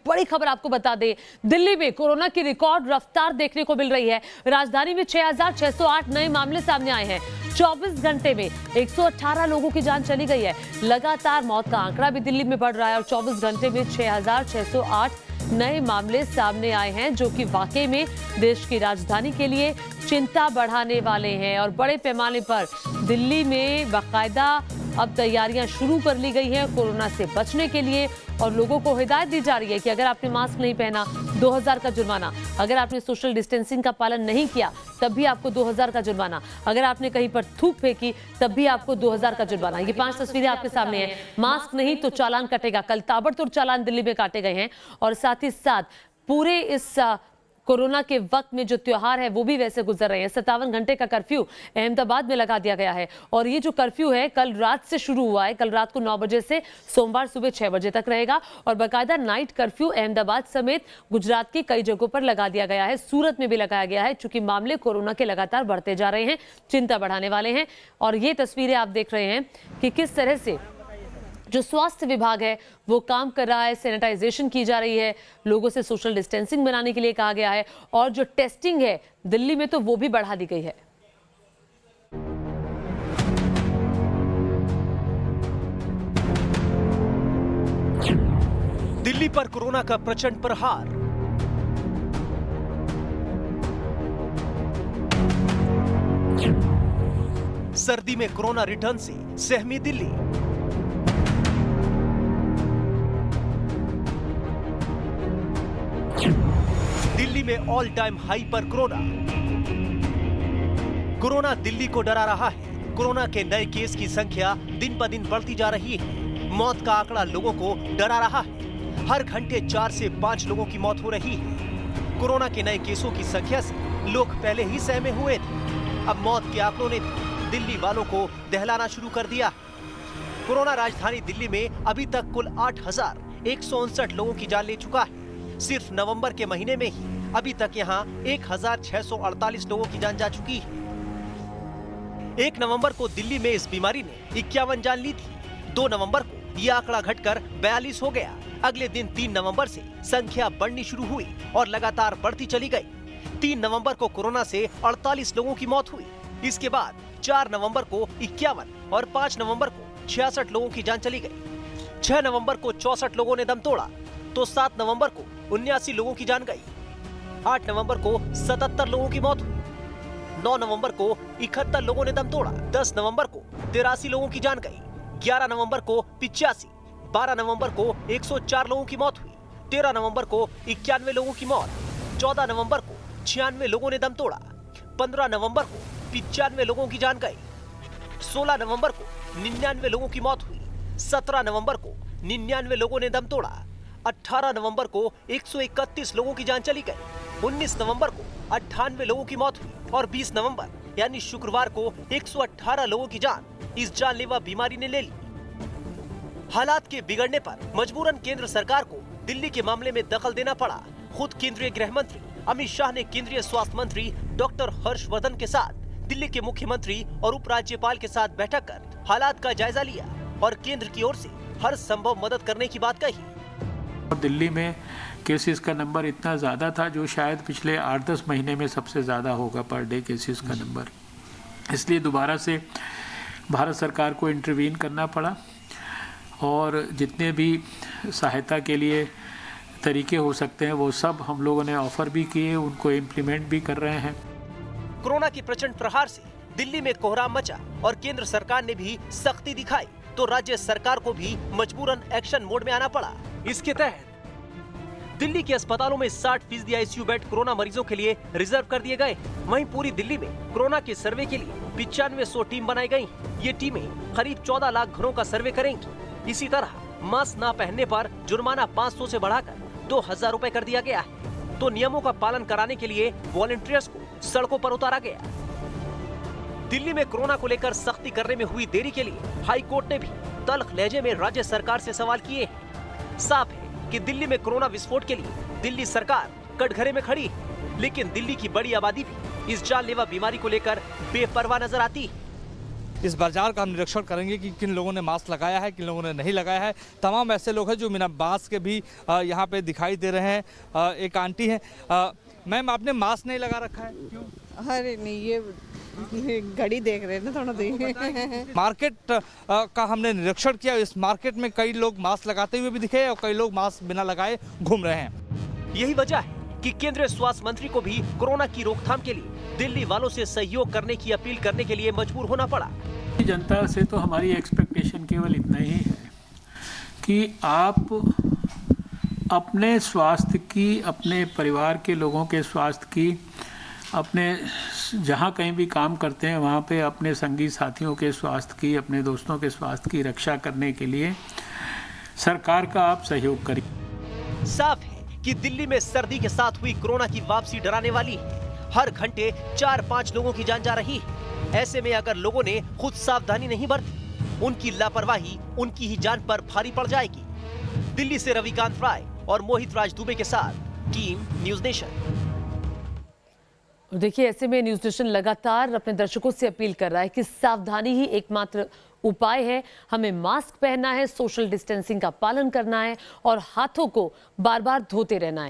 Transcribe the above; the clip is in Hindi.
बड़ी खबर आपको बता दें, दिल्ली में कोरोना की रिकॉर्ड रफ्तार देखने को मिल रही है। राजधानी में 6,608 नए मामले सामने आए हैं। 24 घंटे में 118 लोगों की जान चली गई है। लगातार मौत का आंकड़ा भी दिल्ली में बढ़ रहा है और 24 घंटे में 6,608 नए मामले सामने आए हैं, जो कि वाकई में देश की राजधानी के लिए चिंता बढ़ाने वाले हैं। और बड़े पैमाने पर दिल्ली में बाकायदा अब तैयारियां शुरू कर ली गई हैं कोरोना से बचने के लिए और लोगों को हिदायत दी जा रही है कि अगर आपने मास्क नहीं पहना 2000 का जुर्माना, अगर आपने सोशल डिस्टेंसिंग का पालन नहीं किया तब भी आपको 2000 का जुर्माना, अगर आपने कहीं पर थूक फेंकी तब भी आपको 2000 का जुर्माना। ये 5 तस्वीरें आपके सामने हैं। मास्क नहीं तो चालान कटेगा। कल ताबड़तोड़ चालान दिल्ली में काटे गए हैं और साथ ही साथ पूरे इस कोरोना के वक्त में जो त्योहार है वो भी वैसे गुजर रहे हैं। 57 घंटे का कर्फ्यू अहमदाबाद में लगा दिया गया है और ये जो कर्फ्यू है कल रात से शुरू हुआ है। कल रात को 9 बजे से सोमवार सुबह 6 बजे तक रहेगा और बाकायदा नाइट कर्फ्यू अहमदाबाद समेत गुजरात की कई जगहों पर लगा दिया गया है। सूरत में भी लगाया गया है, चूंकि मामले कोरोना के लगातार बढ़ते जा रहे हैं, चिंता बढ़ाने वाले हैं। और ये तस्वीरें आप देख रहे हैं कि किस तरह से जो स्वास्थ्य विभाग है वो काम कर रहा है, सैनिटाइजेशन की जा रही है, लोगों से सोशल डिस्टेंसिंग बनाने के लिए कहा गया है और जो टेस्टिंग है दिल्ली में तो वो भी बढ़ा दी गई है। दिल्ली पर कोरोना का प्रचंड प्रहार। सर्दी में कोरोना रिटर्न से सहमी दिल्ली। दिल्ली में ऑल टाइम हाई पर कोरोना दिल्ली को डरा रहा है। कोरोना के नए केस की संख्या दिन ब दिन बढ़ती जा रही है। मौत का आंकड़ा लोगों को डरा रहा है। हर घंटे 4 से 5 लोगों की मौत हो रही है। कोरोना के नए केसों की संख्या से लोग पहले ही सहमे हुए थे। अब मौत के आंकड़ों ने भी दिल्ली वालों को दहलाना शुरू कर दिया। कोरोना राजधानी दिल्ली में अभी तक कुल 8,159 लोगों की जान ले चुका है। सिर्फ नवंबर के महीने में ही अभी तक यहां 1,648 लोगों की जान जा चुकी है। 1 नवंबर को दिल्ली में इस बीमारी ने 51 जान ली थी। 2 नवंबर को यह आंकड़ा घटकर 42 हो गया। अगले दिन 3 नवंबर से संख्या बढ़नी शुरू हुई और लगातार बढ़ती चली गई। 3 नवंबर को कोरोना से 48 लोगों की मौत हुई। इसके बाद 4 नवंबर को 51 और 5 नवंबर को 66 लोगों की जान चली गई। 6 नवंबर को 64 लोगों ने दम तोड़ा तो 7 नवंबर को 79 लोगों की जान गई। 8 नवंबर को 77 लोगों की मौत हुई। 9 नवंबर को 71 लोगों ने दम तोड़ा। 10 नवंबर को 83 लोगों की जान गई। 11 नवंबर को 85, 12 नवंबर को 104 लोगों की मौत हुई। 13 नवंबर को 91 लोगों की मौत। 14 नवंबर को 96 लोगों ने दम तोड़ा। 15 नवंबर को 95 लोगों की जान गई। 16 नवंबर को 99 लोगों की मौत हुई। 17 नवंबर को 99 लोगों ने दम तोड़ा। 18 नवंबर को 131 लोगों की जान चली गई। 19 नवंबर को 98 लोगों की मौत हुई और 20 नवंबर यानी शुक्रवार को 118 लोगों की जान इस जानलेवा बीमारी ने ले ली। हालात के बिगड़ने पर मजबूरन केंद्र सरकार को दिल्ली के मामले में दखल देना पड़ा। खुद केंद्रीय गृह मंत्री अमित शाह ने केंद्रीय स्वास्थ्य मंत्री डॉक्टर हर्षवर्धन के साथ दिल्ली के मुख्यमंत्री और उपराज्यपाल के साथ बैठक कर हालात का जायजा लिया और केंद्र की ओर से हर संभव मदद करने की बात कही। दिल्ली में केसेस का नंबर इतना ज़्यादा था जो शायद पिछले 8-10 महीने में सबसे ज़्यादा होगा पर डे केसेस का नंबर। इसलिए दोबारा से भारत सरकार को इंटरवीन करना पड़ा और जितने भी सहायता के लिए तरीके हो सकते हैं वो सब हम लोगों ने ऑफर भी किए, उनको इम्प्लीमेंट भी कर रहे हैं। कोरोना की प्रचंड प्रहार से दिल्ली में कोहराम मचा और केंद्र सरकार ने भी सख्ती दिखाई तो राज्य सरकार को भी मजबूरन एक्शन मोड में आना पड़ा। इसके तहत दिल्ली के अस्पतालों में 60% आईसीयू बेड कोरोना मरीजों के लिए रिजर्व कर दिए गए। वहीं पूरी दिल्ली में कोरोना के सर्वे के लिए 9500 टीम बनाई गई। ये टीमें करीब 14 लाख घरों का सर्वे करेंगी। इसी तरह मास्क न पहनने पर जुर्माना 500 से बढ़ाकर 2000 रुपए कर दिया गया है। तो नियमों का पालन कराने के लिए वॉलंटियर्स को सड़कों पर उतारा गया। दिल्ली में कोरोना को लेकर सख्ती करने में हुई देरी के लिए हाई कोर्ट ने भी तल्ख लहजे में राज्य सरकार से सवाल किए। साफ है कि दिल्ली में कोरोना विस्फोट के लिए दिल्ली सरकार कटघरे में खड़ी है, लेकिन दिल्ली की बड़ी आबादी भी इस जानलेवा बीमारी को लेकर बेपरवाह नजर आती है। इस बाजार का हम निरीक्षण करेंगे कि किन लोगों ने मास्क लगाया है, किन लोगों ने नहीं लगाया है। तमाम ऐसे लोग हैं जो बिना मास्क के भी यहाँ पे दिखाई दे रहे हैं। एक आंटी हैं। मैम, आपने मास्क नहीं लगा रखा है, क्यों? अरे नहीं, ये घड़ी देख रहे हैं ना थोड़ा देर। मार्केट का हमने निरीक्षण किया। इस मार्केट में कई लोग मास्क लगाते हुए भी दिखे और कई लोग मास्क बिना लगाए घूम रहे हैं। यही वजह है कि केंद्रीय स्वास्थ्य मंत्री को भी कोरोना की रोकथाम के लिए दिल्ली वालों से सहयोग करने की अपील करने के लिए मजबूर होना पड़ा। जनता से तो हमारी एक्सपेक्टेशन केवल इतना ही है कि आप अपने स्वास्थ्य की, अपने परिवार के लोगों के स्वास्थ्य की, अपने जहाँ कहीं भी काम करते हैं वहाँ पे अपने संगी साथियों के स्वास्थ्य की, अपने दोस्तों के स्वास्थ्य की रक्षा करने के लिए सरकार का आप सहयोग करिए। साफ है कि दिल्ली में सर्दी के साथ हुई कोरोना की वापसी डराने वाली है। हर घंटे 4-5 लोगों की जान जा रही है। ऐसे में अगर लोगों ने खुद सावधानी नहीं बरती, उनकी लापरवाही उनकी ही जान पर भारी पड़ जाएगी। दिल्ली से रविकांत राय और मोहित राज दुबे के साथ टीम न्यूज नेशन। देखिए, ऐसे में न्यूज नेशन लगातार अपने दर्शकों से अपील कर रहा है कि सावधानी ही एकमात्र उपाय है। हमें मास्क पहनना है, सोशल डिस्टेंसिंग का पालन करना है और हाथों को बार-बार धोते रहना है।